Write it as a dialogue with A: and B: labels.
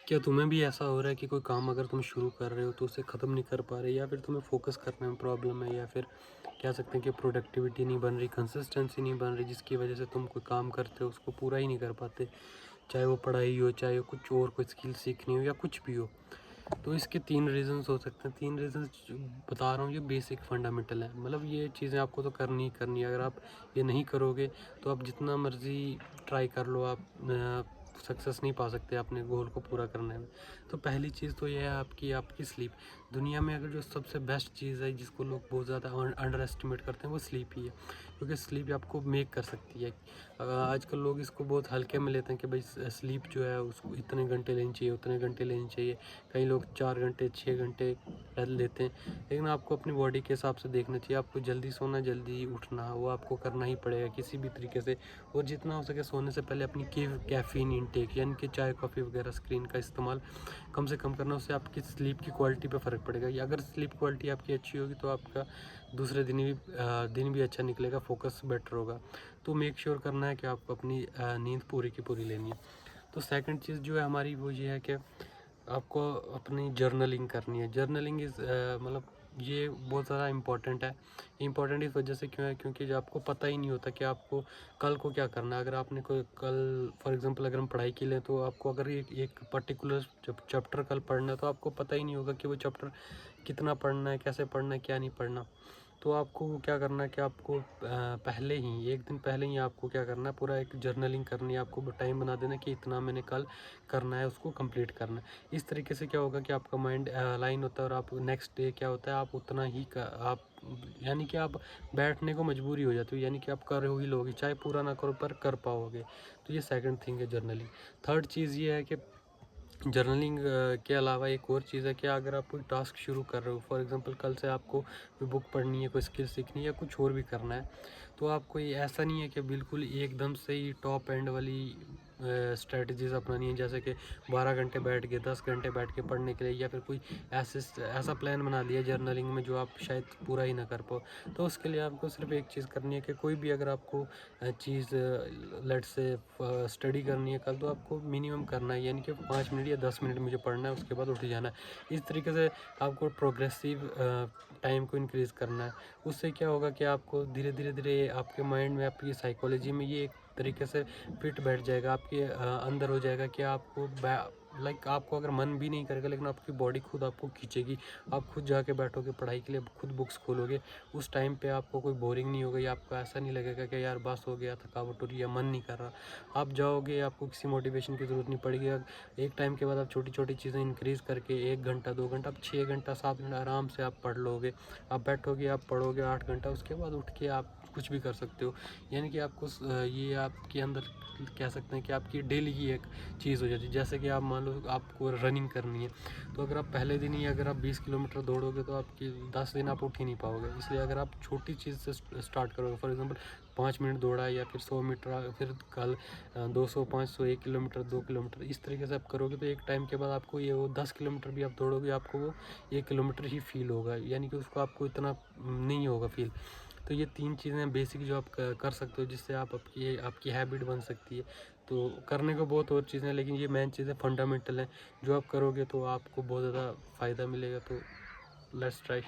A: क्या तुम्हें भी ऐसा हो रहा है कि कोई काम अगर तुम शुरू कर रहे हो तो उसे ख़त्म नहीं कर पा रहे, या फिर तुम्हें फोकस करने में प्रॉब्लम है, या फिर कह सकते हैं कि प्रोडक्टिविटी नहीं बन रही, कंसिस्टेंसी नहीं बन रही, जिसकी वजह से तुम कोई काम करते हो उसको पूरा ही नहीं कर पाते, चाहे वो पढ़ाई हो, चाहे वो कुछ और कोई स्किल सीखनी हो, या कुछ भी हो। तो इसके तीन रीज़न्स हो सकते हैं। तीन रीज़न्स बता रहा हूँ, ये बेसिक फंडामेंटल है। मतलब ये चीज़ें आपको तो करनी ही करनी है। अगर आप ये नहीं करोगे तो आप जितना मर्ज़ी ट्राई कर लो, आप सक्सेस नहीं पा सकते अपने गोल को पूरा करने में। तो पहली चीज़ तो ये है आपकी आपकी स्लीप। दुनिया में अगर जो सबसे बेस्ट चीज़ है जिसको लोग बहुत ज़्यादा अंडर एस्टिमेट करते हैं, वो स्लीप ही है, क्योंकि स्लीप आपको मेक कर सकती है। आजकल लोग इसको बहुत हल्के में लेते हैं कि भाई स्लीप जो है उसको इतने घंटे लेनी चाहिए, उतने घंटे लेनी चाहिए। कई लोग 4 घंटे 6 घंटे लेते हैं, लेकिन आपको अपनी बॉडी के हिसाब से देखना चाहिए। आपको जल्दी सोना, जल्दी उठना, वो आपको करना ही पड़ेगा किसी भी तरीके से। और जितना हो सके सोने से पहले अपनी कैफ़ीन इनटेक, यानी कि चाय कॉफ़ी वगैरह स्क्रीन का इस्तेमाल कम से कम करना। उससे आपकी स्लीप की क्वालिटी पे फ़र्क पड़ेगा। या अगर स्लीप क्वालिटी आपकी अच्छी होगी तो आपका दूसरे दिन भी अच्छा निकलेगा, फोकस बेटर होगा। तो मेक श्योर करना है कि आपको अपनी नींद पूरी की पूरी लेनी है। तो सेकंड चीज़ जो है हमारी वो ये है कि आपको अपनी जर्नलिंग करनी है। जर्नलिंग मतलब ये बहुत ज़्यादा इम्पोर्टेंट है। इम्पोर्टेंट इस वजह से क्यों है, क्योंकि जो आपको पता ही नहीं होता कि आपको कल को क्या करना है। अगर आपने कोई कल फॉर एग्जांपल अगर हम पढ़ाई के लिए, तो आपको अगर एक पर्टिकुलर चैप्टर कल पढ़ना है, तो आपको पता ही नहीं होगा कि वो चैप्टर कितना पढ़ना है, कैसे पढ़ना है, क्या नहीं पढ़ना। तो आपको क्या करना है कि आपको पहले ही एक दिन पहले ही आपको क्या करना है, पूरा एक जर्नलिंग करनी है। आपको टाइम बना देना कि इतना मैंने कल करना है, उसको कंप्लीट करना है। इस तरीके से क्या होगा कि आपका माइंड लाइन होता है, और आप नेक्स्ट डे क्या होता है, आप उतना ही आप यानी कि आप बैठने को मजबूरी हो जाती हो, यानी कि आप कर ही लोगे, चाहे पूरा ना करो पर कर पाओगे। तो ये सेकंड थिंग है जर्नलिंग। थर्ड चीज़ ये है कि जर्नलिंग के अलावा एक और चीज़ है कि अगर आप कोई टास्क शुरू कर रहे हो, फॉर एग्जांपल कल से आपको कोई बुक पढ़नी है, कोई स्किल सीखनी है, या कुछ और भी करना है, तो आपको ये ऐसा नहीं है कि बिल्कुल एकदम से ही टॉप एंड वाली स्ट्रेटजीज अपनानी है, जैसे कि 12 घंटे बैठ के 10 घंटे बैठ के पढ़ने के लिए, या फिर कोई ऐसा प्लान बना लिया जर्नलिंग में जो आप शायद पूरा ही ना कर पाओ। तो उसके लिए आपको सिर्फ एक चीज़ करनी है कि कोई भी अगर आपको चीज़ लेट से स्टडी करनी है कल, तो आपको मिनिमम करना है, यानी कि 5 मिनट या 10 मिनट मुझे पढ़ना है, उसके बाद उठ जाना है। इस तरीके से आपको प्रोग्रेसिव टाइम को इंक्रीज़ करना है। उससे क्या होगा कि आपको धीरे धीरे धीरे आपके माइंड में, आपकी साइकोलॉजी में ये एक तरीके से फिट बैठ जाएगा, आपके अंदर हो जाएगा कि आपको लाइक आपको अगर मन भी नहीं करेगा, लेकिन आपकी बॉडी खुद आपको खींचेगी। आप खुद जाके बैठोगे पढ़ाई के लिए, खुद बुक्स खोलोगे। उस टाइम पे आपको कोई बोरिंग नहीं होगा, या आपको ऐसा नहीं लगेगा कि यार बस हो गया, थकावट हो रही है, मन नहीं कर रहा। आप जाओगे, आपको किसी मोटिवेशन की ज़रूरत नहीं पड़ेगी। एक टाइम के बाद आप छोटी छोटी चीज़ें इंक्रीज़ करके 1 घंटा 2 घंटा, आप 6 घंटा 7 घंटा आराम से आप पढ़ लोगे। आप बैठोगे, आप पढ़ोगे 8 घंटा, उसके बाद उठ के आप कुछ भी कर सकते हो। यानी कि आपको ये आपके अंदर कह सकते हैं कि आपकी डेली की एक चीज़ हो जाती है। जैसे कि आप मान लो आपको रनिंग करनी है, तो अगर आप पहले दिन ही अगर आप 20 किलोमीटर दौड़ोगे, तो आपकी 10 दिन आप उठ ही नहीं पाओगे। इसलिए अगर आप छोटी चीज़ से स्टार्ट करोगे, फॉर एग्जांपल 5 मिनट दौड़ा, या फिर 100 मीटर, फिर कल 200 500 1 किलोमीटर 2 किलोमीटर, इस तरीके से आप करोगे, तो एक टाइम के बाद आपको ये वो 10 किलोमीटर भी आप दौड़ोगे, आपको वो 1 किलोमीटर ही फील होगा, यानी कि उसको आपको इतना नहीं होगा फील। तो ये 3 चीज़ें बेसिक जो आप कर सकते हो, जिससे आप आपकी हैबिट बन सकती है। तो करने को बहुत और चीज़ें हैं, लेकिन ये मेन चीज़ें फंडामेंटल हैं, जो आप करोगे तो आपको बहुत ज़्यादा फ़ायदा मिलेगा। तो लेट्स ट्राई।